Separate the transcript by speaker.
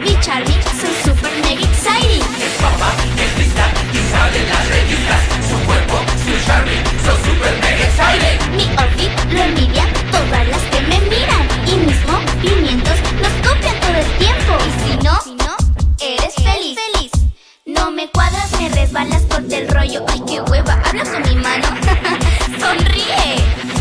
Speaker 1: Mi Charlie, soy super mega exciting.
Speaker 2: Es papá, es lista y sale en las revistas. Su cuerpo, su Charlie, son super mega exciting.
Speaker 1: Mi outfit lo envidia todas las que me miran. Y mis movimientos nos copian todo el tiempo. Y si no, eres feliz. No me cuadras, me resbalas por del rollo. Ay, qué hueva, hablas con mi mano. Sonríe.